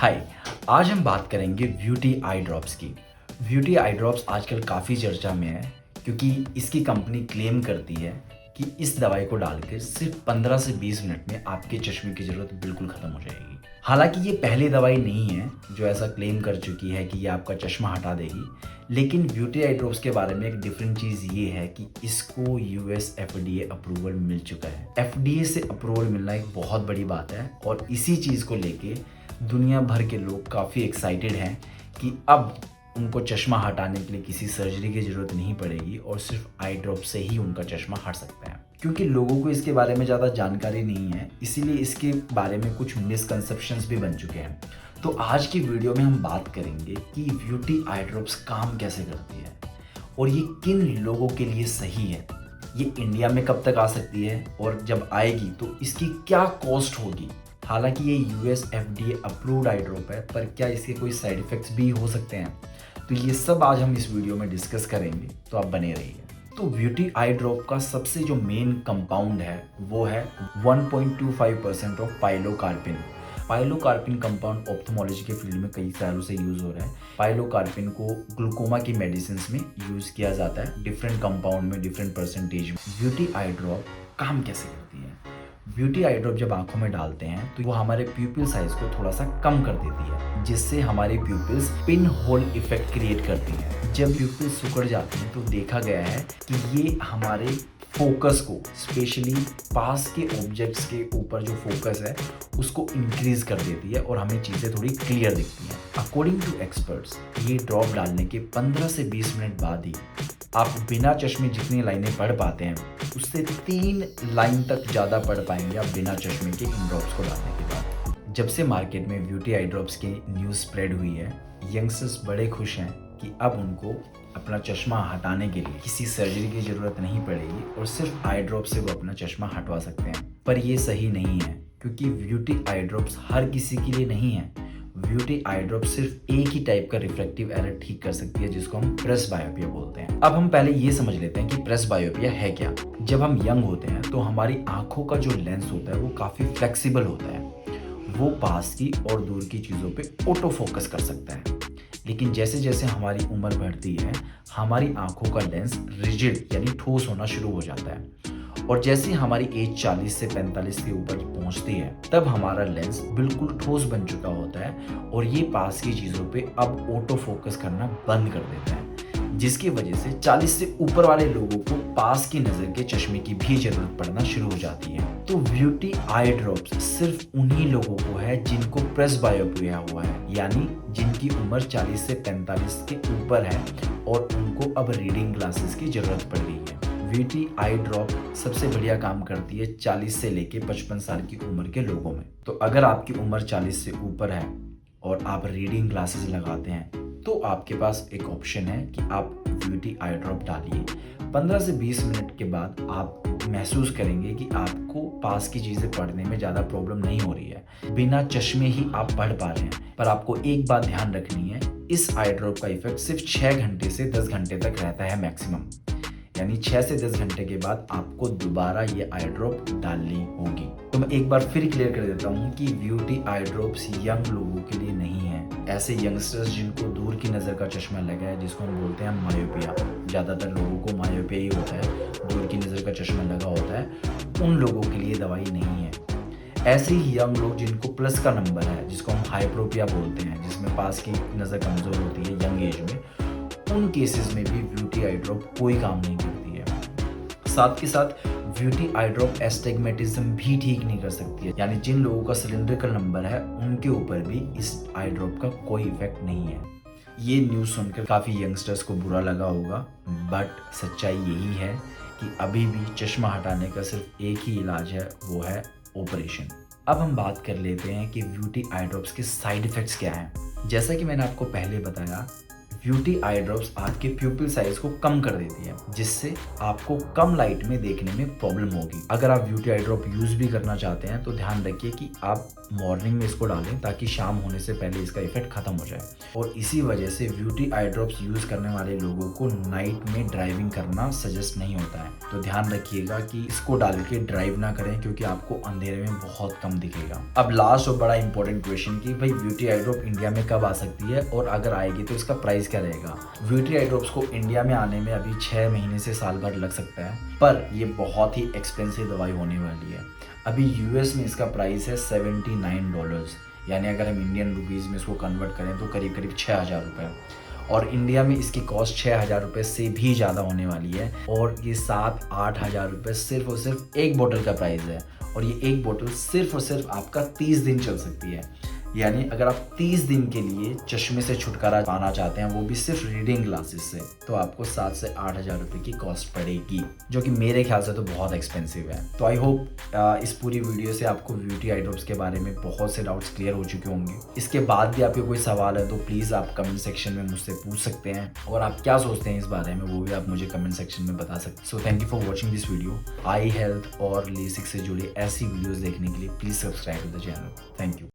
हाय। आज हम बात करेंगे ब्यूटी आई ड्रॉप्स की। ब्यूटी आई ड्रॉप्स आजकल काफ़ी चर्चा में है क्योंकि इसकी कंपनी क्लेम करती है कि इस दवाई को डालकर सिर्फ 15 से 20 मिनट में आपके चश्मे की ज़रूरत बिल्कुल ख़त्म हो जाएगी। हालांकि ये पहली दवाई नहीं है जो ऐसा क्लेम कर चुकी है कि ये आपका चश्मा हटा देगी, लेकिन ब्यूटी आई ड्रॉप्स के बारे में एक डिफरेंट चीज़ ये है कि इसको यूएस एफडीए अप्रूवल मिल चुका है। एफडीए से अप्रूवल मिलना एक बहुत बड़ी बात है और इसी चीज़ को लेके दुनिया भर के लोग काफ़ी एक्साइटेड हैं कि अब उनको चश्मा हटाने के लिए किसी सर्जरी की ज़रूरत नहीं पड़ेगी और सिर्फ आई ड्रॉप से ही उनका चश्मा हट सकता है। क्योंकि लोगों को इसके बारे में ज़्यादा जानकारी नहीं है, इसीलिए इसके बारे में कुछ मिसकंसेप्शंस भी बन चुके हैं। तो आज की वीडियो में हम बात करेंगे कि ब्यूटी आई ड्रॉप्स काम कैसे करती है और ये किन लोगों के लिए सही है, ये इंडिया में कब तक आ सकती है और जब आएगी तो इसकी क्या कॉस्ट होगी। हालांकि ये यूएस एफडीए अप्रूव्ड आई ड्रॉप है, पर क्या इसके कोई साइड इफ़ेक्ट्स भी हो सकते हैं, तो ये सब आज हम इस वीडियो में डिस्कस करेंगे, तो आप बने रहिए। तो ब्यूटी आई ड्रॉप का सबसे जो मेन कंपाउंड है वो है 1.25% ऑफ पाइलोकार्पिन। पाइलोकार्पिन कंपाउंड ऑप्थेमोलॉजी के फील्ड में कई सालों से यूज़ हो रहा है। पाइलोकार्पिन को ग्लूकोमा की मेडिसिन में यूज़ किया जाता है, डिफरेंट कंपाउंड में डिफरेंट परसेंटेज में। ब्यूटी आई ड्रॉप काम कैसे करती है? ब्यूटी आई ड्रॉप जब आंखों में डालते हैं तो वो हमारे प्यूपिल साइज को थोड़ा सा कम कर देती है, जिससे हमारी pupils pin hole effect create करती हैं। जब प्यूपिल्स सिकुड़ जाती हैं तो देखा गया है कि ये हमारे फोकस को, स्पेशली पास के ऑब्जेक्ट्स के ऊपर जो फोकस है उसको इंक्रीज कर देती है और हमें चीज़ें थोड़ी क्लियर दिखती हैं। अकॉर्डिंग टू एक्सपर्ट्स, ये ड्रॉप डालने के 15 से 20 मिनट बाद ही आप बिना चश्मे जितनी लाइनें पढ़ पाते हैं उससे 3 लाइन तक ज़्यादा पढ़ पाएंगे आप बिना चश्मे के इन ड्रॉप्स को डालने के बाद। जब से मार्केट में ब्यूटी आई ड्रॉप्स की न्यूज़ स्प्रेड हुई है, यंगस्टर्स बड़े खुश हैं कि अब उनको अपना चश्मा हटाने के लिए किसी सर्जरी की ज़रूरत नहीं पड़ेगी और सिर्फ आई ड्रॉप से वो अपना चश्मा हटवा सकते हैं। पर ये सही नहीं है क्योंकि ब्यूटी आई ड्रॉप्स हर किसी के लिए नहीं है। ब्यूटी आई ड्रॉप सिर्फ एक ही टाइप का रिफ्रैक्टिव एरर ठीक कर सकती है, जिसको हम प्रेसबायोपिया बोलते हैं। अब हम पहले ये समझ लेते हैं कि प्रेसबायोपिया है क्या। जब हम यंग होते हैं तो हमारी आंखों का जो लेंस होता है वो काफ़ी फ्लेक्सिबल होता है, वो पास की और दूर की चीज़ों पे ऑटो फोकस कर सकता है। लेकिन जैसे जैसे हमारी उम्र बढ़ती है, हमारी आंखों का लेंस रिजिड यानी ठोस होना शुरू हो जाता है और जैसे हमारी एज 40 से 45 के ऊपर पहुंचती है तब हमारा लेंस बिल्कुल ठोस बन चुका होता है और ये पास की चीज़ों पे अब ऑटो फोकस करना बंद कर देता है, जिसकी वजह से 40 से ऊपर वाले लोगों को पास की नज़र के चश्मे की भी ज़रूरत पड़ना शुरू हो जाती है। तो ब्यूटी आई ड्रॉप्स सिर्फ उन्हीं लोगों को है जिनको प्रेसबायोपिया हुआ है, यानी जिनकी उम्र 40 से 45 के ऊपर है और उनको अब रीडिंग ग्लासेस की ज़रूरत पड़ रही है। ब्यूटी आई ड्रॉप सबसे बढ़िया काम करती है 40 से लेके 55 साल की उम्र के लोगों में। तो अगर आपकी उम्र 40 से ऊपर है और आप रीडिंग ग्लासेस लगाते हैं तो आपके पास एक ऑप्शन है कि आप ब्यूटी आई ड्रॉप डालिए। 15 से 20 मिनट के बाद आप महसूस करेंगे कि आपको पास की चीज़ें पढ़ने में ज़्यादा प्रॉब्लम नहीं हो रही है, बिना चश्मे ही आप पढ़ पा रहे हैं। पर आपको एक बात ध्यान रखनी है, इस आई ड्रॉप का इफेक्ट सिर्फ 6 घंटे से 10 घंटे तक रहता है मैक्सिमम, यानी 6 से 10 घंटे के बाद आपको दोबारा ये आई ड्रॉप डालनी होगी। तो मैं एक बार फिर क्लियर कर देता हूँ कि ब्यूटी आई ड्रॉप्स यंग लोगों के लिए नहीं है। ऐसे यंगस्टर्स जिनको दूर की नज़र का चश्मा लगा है, जिसको हम बोलते हैं मायोपिया, ज़्यादातर लोगों को मायोपिया ही होता है, दूर की नज़र का चश्मा लगा होता है, उन लोगों के लिए दवाई नहीं है। ऐसे ही यंग लोग जिनको प्लस का नंबर है, जिसको हम हाइप्रोपिया बोलते हैं, जिसमें पास की नज़र कमज़ोर होती है यंग एज में, उन केसेस में भी ब्यूटी आई ड्रॉप कोई काम नहीं करती है। साथ के साथ ब्यूटी आई ड्रॉप एस्टिग्मेटिज्म भी ठीक नहीं कर सकती है, यानी जिन लोगों का सिलिंड्रिकल नंबर है उनके ऊपर भी इस आई ड्रॉप का कोई इफेक्ट नहीं है। ये न्यूज़ सुनकर काफ़ी यंगस्टर्स को बुरा लगा होगा, बट सच्चाई यही है कि अभी भी चश्मा हटाने का सिर्फ एक ही इलाज है, वो है ऑपरेशन। अब हम बात कर लेते हैं कि ब्यूटी आई ड्रॉप्स के साइड इफ़ेक्ट्स क्या हैं। जैसा कि मैंने आपको पहले बताया, ब्यूटी आई ड्रॉप्स आपके प्यूपिल साइज को कम कर देती है, जिससे आपको कम लाइट में देखने में प्रॉब्लम होगी। अगर आप ब्यूटी आई ड्रॉप यूज भी करना चाहते हैं तो ध्यान रखिए कि आप मॉर्निंग में इसको डालें ताकि शाम होने से पहले इसका इफेक्ट खत्म हो जाए। और इसी वजह से ब्यूटी आई ड्रॉप्स यूज करने वाले लोगों को नाइट में ड्राइविंग करना सजेस्ट नहीं होता है। तो ध्यान रखिएगा कि इसको डाल के ड्राइव ना करें, क्योंकि आपको अंधेरे में बहुत कम दिखेगा। अब लास्ट और बड़ा इंपॉर्टेंट क्वेश्चन कि भाई ब्यूटी आई ड्रॉप इंडिया में कब आ सकती है, और अगर आएगी तो इसका प्राइस क्या रहेगा। ब्यूटी आई ड्रॉप्स को इंडिया में आने में अभी 6 महीने से साल भर लग सकता है, पर ये बहुत ही एक्सपेंसिव दवाई होने वाली है। अभी यूएस में इसका प्राइस है $79, यानी अगर हम इंडियन रुपीज़ में इसको कन्वर्ट करें तो करीब करीब 6,000 रुपये। और इंडिया में इसकी कॉस्ट 6,000 रुपये से भी ज़्यादा होने वाली है, और ये 7-8 हज़ार रुपये सिर्फ और सिर्फ एक बोतल का प्राइस है। और ये एक बोतल सिर्फ और सिर्फ आपका 30 दिन चल सकती है। यानी अगर आप 30 दिन के लिए चश्मे से छुटकारा पाना चाहते हैं, वो भी सिर्फ रीडिंग ग्लासेस से, तो आपको 7 से 8 हज़ार रुपये की कॉस्ट पड़ेगी, जो कि मेरे ख्याल से तो बहुत एक्सपेंसिव है। तो आई होप इस पूरी वीडियो से आपको ब्यूटी आई ड्रॉप्स के बारे में बहुत से डाउट्स क्लियर हो चुके होंगे। इसके बाद भी आपके कोई सवाल है तो प्लीज़ आप कमेंट सेक्शन में मुझसे पूछ सकते हैं, और आप क्या सोचते हैं इस बारे में वो भी आप मुझे कमेंट सेक्शन में बता सकते हैं। So thank you for watching this video. Eye health और लेसिक से जुड़े ऐसी वीडियोज़ देखने के लिए please subscribe to the channel. Thank you.